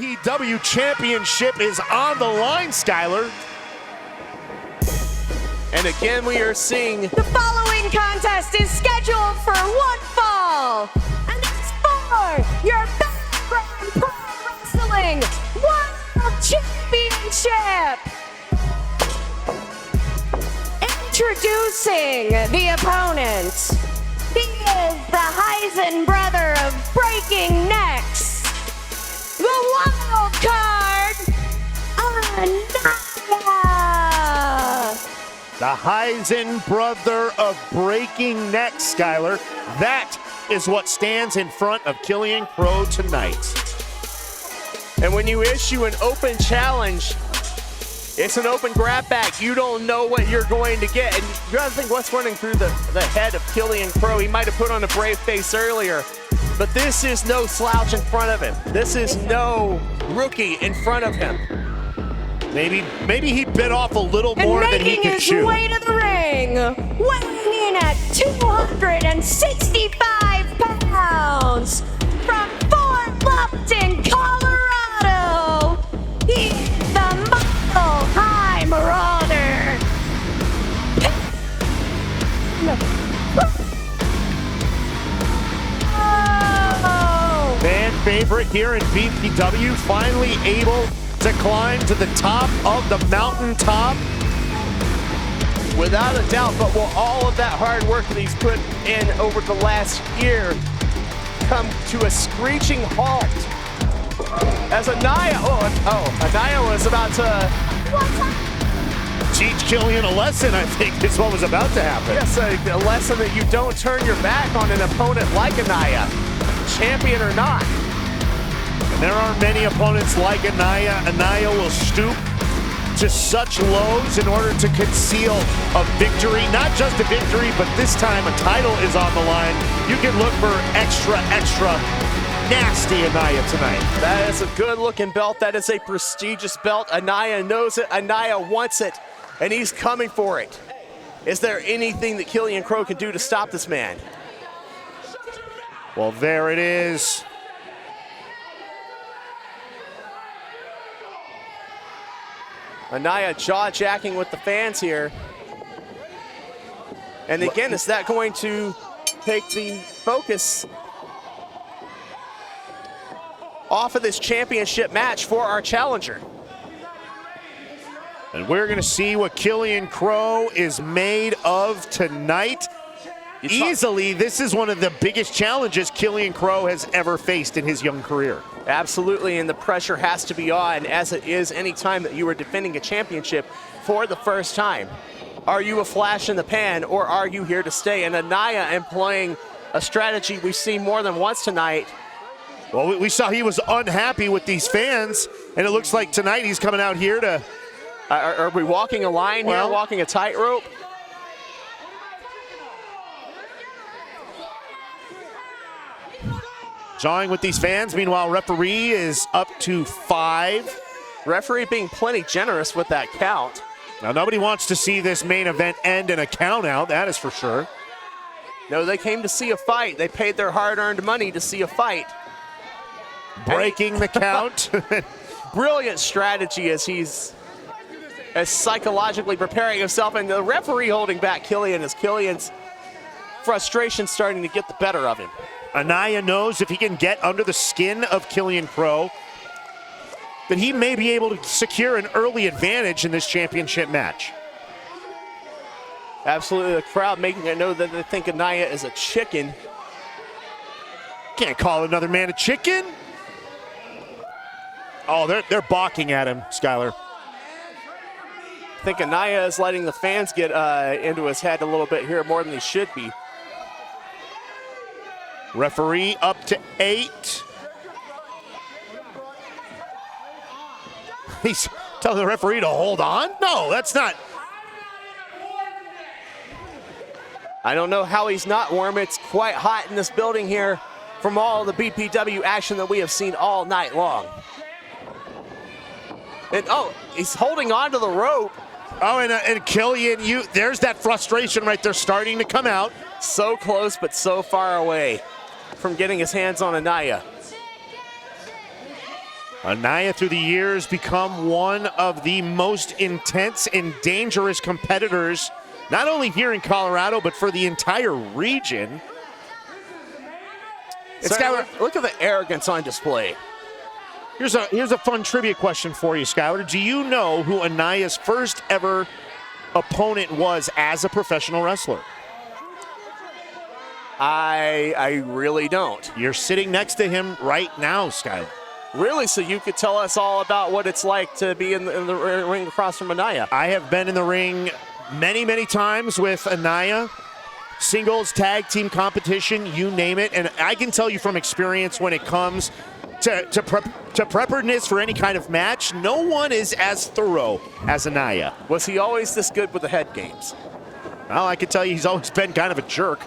BPW championship is on the line, Skylar. And again, we are seeing the following contest is scheduled for one fall, and it's for your Battleground Pro Wrestling World Championship. Introducing the opponent. He is the Heisen brother of breaking necks, the wild card, Anaya. The Heisen brother of breaking necks, Skylar. That is what stands in front of Killian Krowe tonight. And when you issue an open challenge, it's an open grab bag. You don't know what you're going to get. And you gotta think what's running through the head of Killian Krowe. He might have put on a brave face earlier, but this is no slouch in front of him. This is no rookie in front of him. Maybe he bit off a little more than he could chew. Making his way to the ring, weighing in at 265 pounds, from Fort Lupton, Colorado, he's the Mile High Marauder. Oh. Fan favorite here in BPW, finally able to climb to the top of the mountaintop. Without a doubt, but will all of that hard work that he's put in over the last year come to a screeching halt? As Anaya, Anaya was about to teach Killian a lesson, I think is what was about to happen. Yes, a lesson that you don't turn your back on an opponent like Anaya, champion or not. And there are many opponents like Anaya. Anaya will stoop to such lows in order to conceal a victory. Not just a victory, but this time a title is on the line. You can look for extra nasty Anaya tonight. That is a good looking belt. That is a prestigious belt. Anaya knows it. Anaya wants it, and he's coming for it. Is there anything that Killian Krowe can do to stop this man? Well, there it is. Anaya jaw-jacking with the fans here. And again, is that going to take the focus off of this championship match for our challenger? And we're going to see what Killian Krowe is made of tonight. Easily, this is one of the biggest challenges Killian Krowe has ever faced in his young career. Absolutely, and the pressure has to be on, as it is any time that you are defending a championship for the first time. Are you a flash in the pan, or are you here to stay? And Anaya employing a strategy we've seen more than once tonight. Well, we saw he was unhappy with these fans, and it looks like tonight he's coming out here to... Are we walking a line here, walking a tightrope? Jawing with these fans. Meanwhile, referee is up to 5. Referee being plenty generous with that count. Now, nobody wants to see this main event end in a count out, that is for sure. No, they came to see a fight. They paid their hard-earned money to see a fight. Breaking the count. Brilliant strategy as he's psychologically preparing himself, and the referee holding back Killian as Killian's frustration starting to get the better of him. Anaya knows if he can get under the skin of Killian Krowe, that he may be able to secure an early advantage in this championship match. Absolutely, the crowd making it know that they think Anaya is a chicken. Can't call another man a chicken. Oh, they're balking at him, Skylar. I think Anaya is letting the fans get into his head a little bit here, more than he should be. Referee up to 8. He's telling the referee to hold on? No, that's not. I don't know how he's not warm. It's quite hot in this building here from all the BPW action that we have seen all night long. And he's holding on to the rope. Oh, and Killian, there's that frustration right there starting to come out. So close, but so far away from getting his hands on Anaya. Anaya through the years become one of the most intense and dangerous competitors, not only here in Colorado, but for the entire region. Look at the arrogance on display. Here's a fun trivia question for you, Skyler. Do you know who Anaya's first ever opponent was as a professional wrestler? I really don't. You're sitting next to him right now, Skyler. Really? So you could tell us all about what it's like to be in the ring across from Anaya? I have been in the ring many, many times with Anaya. Singles, tag team competition, you name it. And I can tell you from experience when it comes to preparedness for any kind of match, no one is as thorough as Anaya. Was he always this good with the head games? Well, I can tell you he's always been kind of a jerk.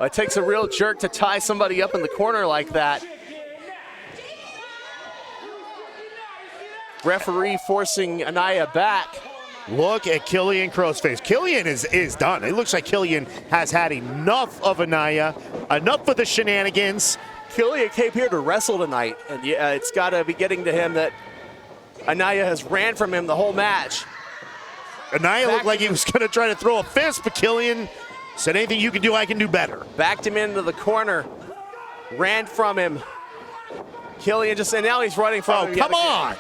It takes a real jerk to tie somebody up in the corner like that. Referee forcing Anaya back. Look at Killian Krowe's face. Killian is done. It looks like Killian has had enough of Anaya, enough of the shenanigans. Killian came here to wrestle tonight, and yeah, it's got to be getting to him that Anaya has ran from him the whole match. Anaya looked like he was going to try to throw a fist, but Killian said, anything you can do, I can do better. Backed him into the corner, ran from him. Killian and now he's running from him. Oh, come on.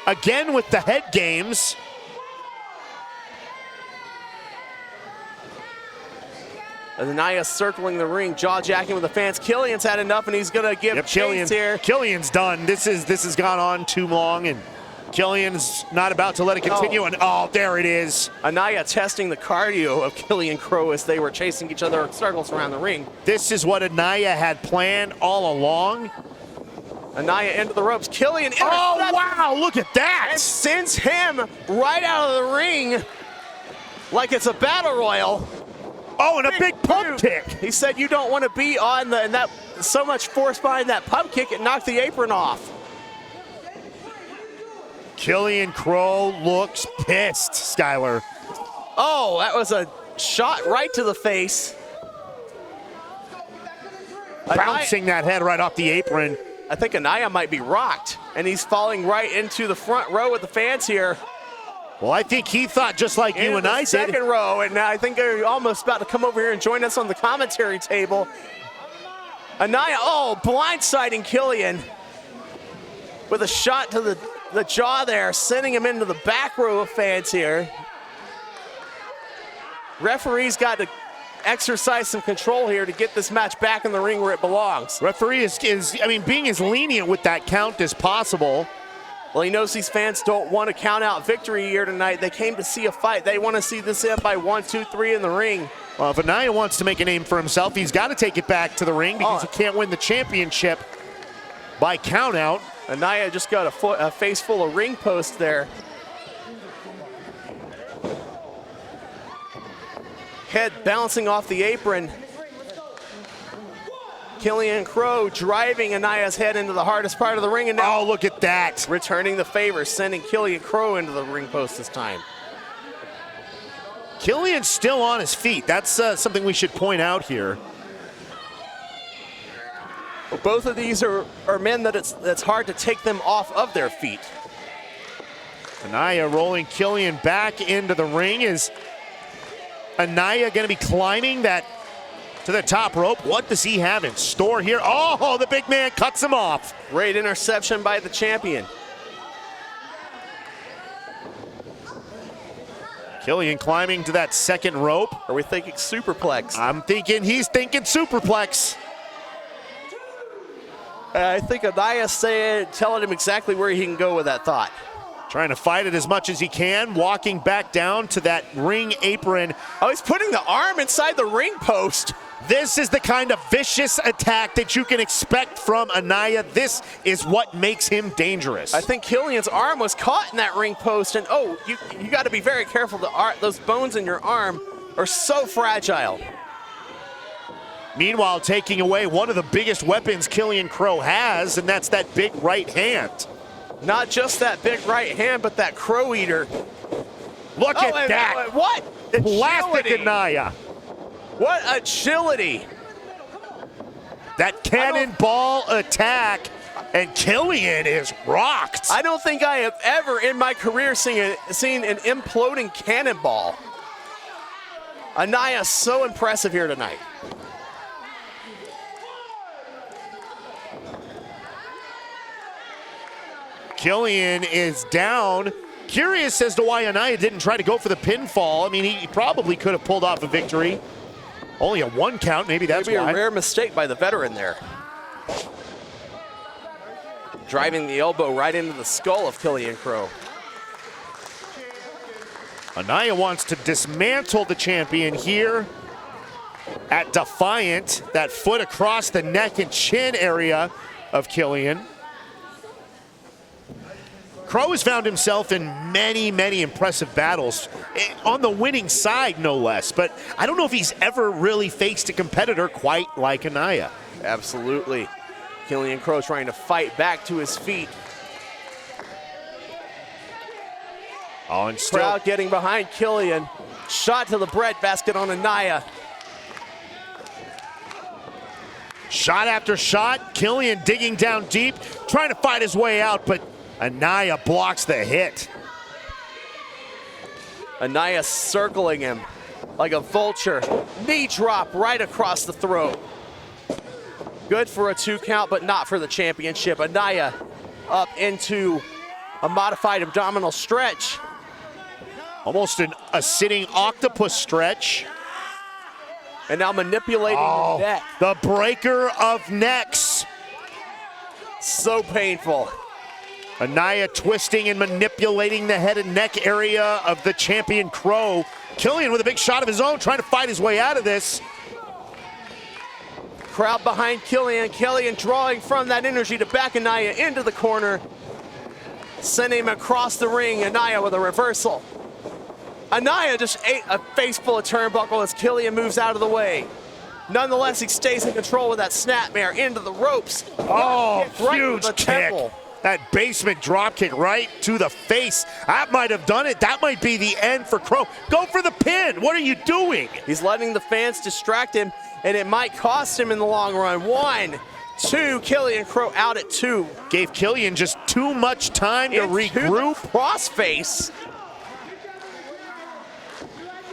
Again with the head games. As Anaya circling the ring, jaw-jacking with the fans. Killian's had enough, and he's going to give chase here. Killian's done. This has gone on too long, and Killian's not about to let it continue. And there it is. Anaya testing the cardio of Killian Krowe as they were chasing each other in circles around the ring. This is what Anaya had planned all along. Anaya into the ropes. Killian. Oh, wow, look at that. And sends him right out of the ring like it's a battle royal. Oh, and a big pump kick. He said you don't want to be on and that so much force behind that pump kick, it knocked the apron off. Killian Krowe looks pissed, Skyler. Oh, that was a shot right to the face. Bouncing that head right off the apron. I think Anaya might be rocked, and he's falling right into the front row with the fans here. Well, I think he thought just like you and I did. Second row, and I think they're almost about to come over here and join us on the commentary table. Anaya, blindsiding Killian with a shot to the jaw there, sending him into the back row of fans here. Referee's got to exercise some control here to get this match back in the ring where it belongs. Referee is being as lenient with that count as possible. Well, he knows these fans don't want to count out victory here tonight. They came to see a fight. They want to see this end by 1, 2, 3 in the ring. Well, if Anaya wants to make a name for himself, he's got to take it back to the ring because he can't win the championship by count out. Anaya just got a face full of ring posts there. Head bouncing off the apron. Killian Krowe driving Anaya's head into the hardest part of the ring, and now look at that. Returning the favor, sending Killian Krowe into the ring post this time. Killian's still on his feet. That's something we should point out here. Well, both of these are men that's hard to take them off of their feet. Anaya rolling Killian back into the ring. Is Anaya going to be climbing that to the top rope? What does he have in store here? Oh, the big man cuts him off. Great interception by the champion. Killian climbing to that second rope. Are we thinking superplex? I'm thinking he's thinking superplex. I think Anaya's telling him exactly where he can go with that thought. Trying to fight it as much as he can, walking back down to that ring apron. Oh, he's putting the arm inside the ring post. This is the kind of vicious attack that you can expect from Anaya. This is what makes him dangerous. I think Killian's arm was caught in that ring post, and you got to be very careful. Those bones in your arm are so fragile. Meanwhile, taking away one of the biggest weapons Killian Krowe has, and that's that big right hand. Not just that big right hand, but that Crow Eater. Look at that. What? Plastic Anaya. What agility. That cannonball attack. And Killian is rocked. I don't think I have ever in my career seen an imploding cannonball. Anaya so impressive here tonight. Killian is down. Curious as to why Anaya didn't try to go for the pinfall. I mean, he probably could have pulled off a victory. Only a 1 count, maybe that's why. A rare mistake by the veteran there. Driving the elbow right into the skull of Killian Krowe. Anaya wants to dismantle the champion here at Defiant. That foot across the neck and chin area of Killian. Krowe has found himself in many, many impressive battles, on the winning side, no less. But I don't know if he's ever really faced a competitor quite like Anaya. Absolutely. Killian Krowe trying to fight back to his feet. Oh, and still Crowd getting behind Killian. Shot to the breadbasket on Anaya. Shot after shot. Killian digging down deep, trying to fight his way out, but Anaya blocks the hit. Anaya circling him like a vulture. Knee drop right across the throat. Good for a 2 count, but not for the championship. Anaya up into a modified abdominal stretch. Almost a sitting octopus stretch. And now manipulating the neck. The breaker of necks. So painful. Anaya twisting and manipulating the head and neck area of the champion Krowe. Killian with a big shot of his own, trying to fight his way out of this. Crowd behind Killian. Killian drawing from that energy to back Anaya into the corner. Sending him across the ring. Anaya with a reversal. Anaya just ate a face full of turnbuckle as Killian moves out of the way. Nonetheless, he stays in control with that snapmare into the ropes. Oh, Right huge to the kick. temple. That basement drop kick right to the face. That might have done it. That might be the end for Krowe. Go for the pin. What are you doing? He's letting the fans distract him, and it might cost him in the long run. 1, 2, Killian Krowe out at 2. Gave Killian just too much time to regroup. Crossface.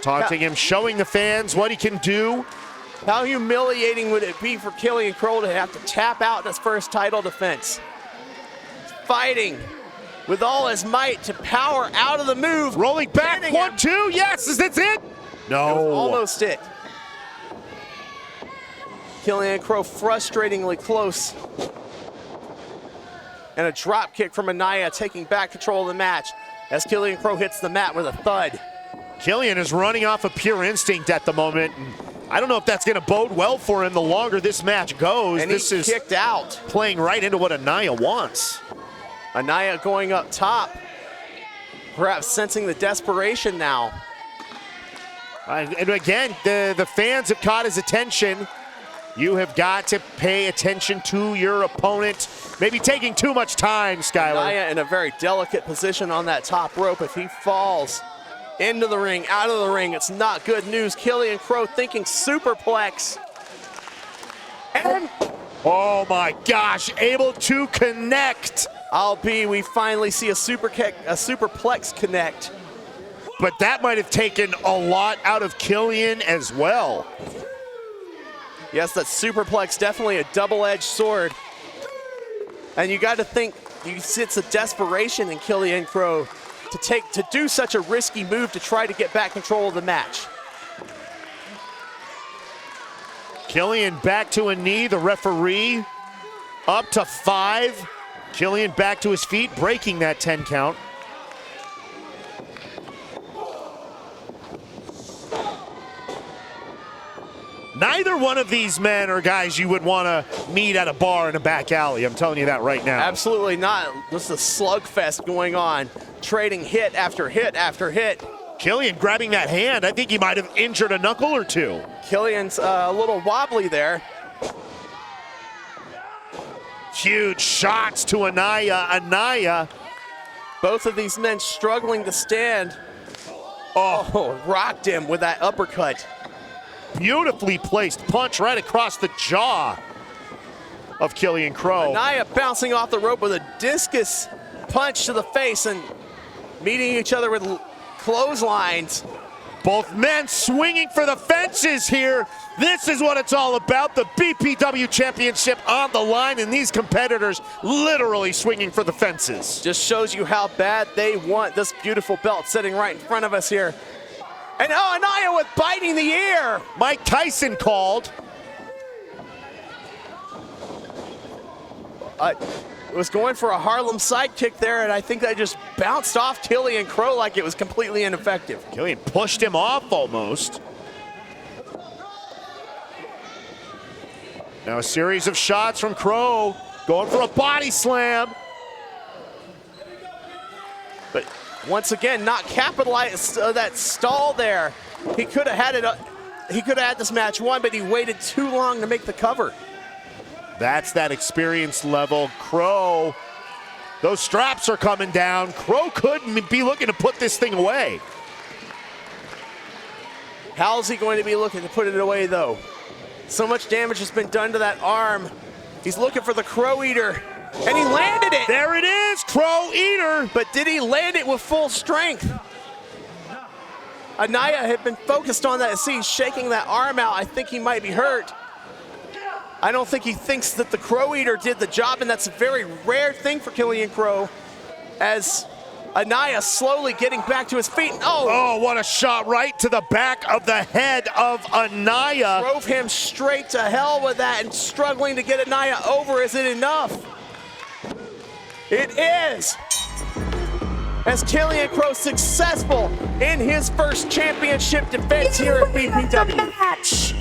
Taunting him, showing the fans what he can do. How humiliating would it be for Killian Krowe to have to tap out in his first title defense? Fighting with all his might to power out of the move. Rolling back, Pinning 1, him. 2, yes, is this it? No. That was almost it. Killian Krowe frustratingly close. And a drop kick from Anaya taking back control of the match as Killian Krowe hits the mat with a thud. Killian is running off of pure instinct at the moment. And I don't know if that's going to bode well for him the longer this match goes. And this he's is kicked out. playing right into what Anaya wants. Anaya going up top, perhaps sensing the desperation now. And again, the fans have caught his attention. You have got to pay attention to your opponent. Maybe taking too much time, Skylar. Anaya in a very delicate position on that top rope. If he falls into the ring, out of the ring, it's not good news. Killian Krowe thinking superplex. And oh my gosh, able to connect. we finally see a superplex connect. But that might have taken a lot out of Killian as well. Yes, that superplex, definitely a double-edged sword. And you got to think, it's a desperation in Killian Krowe to do such a risky move to try to get back control of the match. Killian back to a knee, the referee up to 5. Killian back to his feet, breaking that 10 count. Neither one of these men are guys you would want to meet at a bar in a back alley. I'm telling you that right now. Absolutely not. This is a slugfest going on, trading hit after hit after hit. Killian grabbing that hand. I think he might have injured a knuckle or two. Killian's a little wobbly there. Huge shots to Anaya. Anaya. Both of these men struggling to stand. Oh, rocked him with that uppercut. Beautifully placed punch right across the jaw. of Killian Krowe. Anaya bouncing off the rope with a discus punch to the face and meeting each other with clotheslines. Both men swinging for the fences here. This is what it's all about. The BPW championship on the line, and these competitors literally swinging for the fences. Just shows you how bad they want this beautiful belt sitting right in front of us here. And oh, Anaya with biting the ear. Mike Tyson called. Was going for a Harlem sidekick there, and I think that just bounced off Killian Krowe like it was completely ineffective. Killian pushed him off almost. Now a series of shots from Krowe, going for a body slam. But once again, not capitalized that stall there. He could have had it. He could have had this match won, but he waited too long to make the cover. That's that experience level. Krowe, those straps are coming down. Krowe could be looking to put this thing away. How's he going to be looking to put it away, though? So much damage has been done to that arm. He's looking for the Crow Eater, and he landed it. There it is, Crow Eater. But did he land it with full strength? Anaya had been focused on that. See, he's shaking that arm out. I think he might be hurt. I don't think he thinks that the Crow Eater did the job, and that's a very rare thing for Killian Krowe, as Anaya slowly getting back to his feet. Oh, what a shot right to the back of the head of Anaya. Drove him straight to hell with that, and struggling to get Anaya over. Is it enough? It is. As Killian Krowe successful in his first championship defense here at BPW. Match.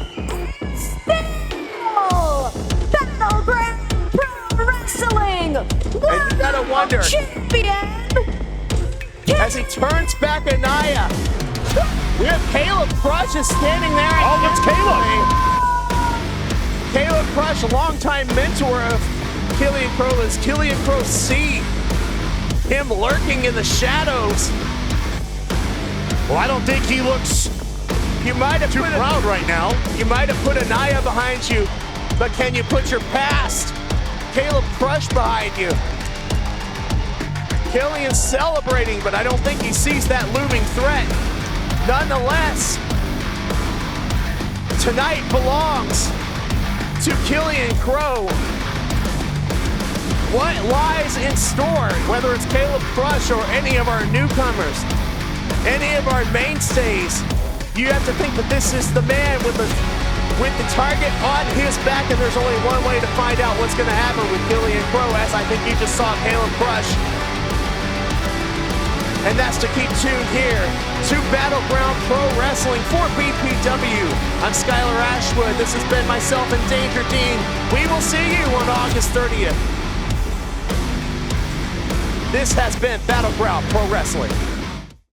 Battleground Pro Wrestling And you gotta wonder, champion as he turns back Anaya, we have Caleb Crush is standing there. Oh, it's Caleb. Caleb Crush, a longtime mentor of Killian Krowe, as Killian Krowe see him lurking in the shadows. Well, I don't think he looks You might have too proud right now. You might have put Anaya behind you, but can you put your past Caleb Crush behind you? Killian's celebrating, but I don't think he sees that looming threat. Nonetheless, tonight belongs to Killian Krowe. What lies in store, whether it's Caleb Crush or any of our newcomers, any of our mainstays, you have to think that this is the man with the target on his back, and there's only one way to find out what's going to happen with Killian Krowe, as I think you just saw Caleb Crush. And that's to keep tuned here to Battleground Pro Wrestling for BPW. I'm Skylar Ashwood. This has been myself and Danger Dean. We will see you on August 30th. This has been Battleground Pro Wrestling.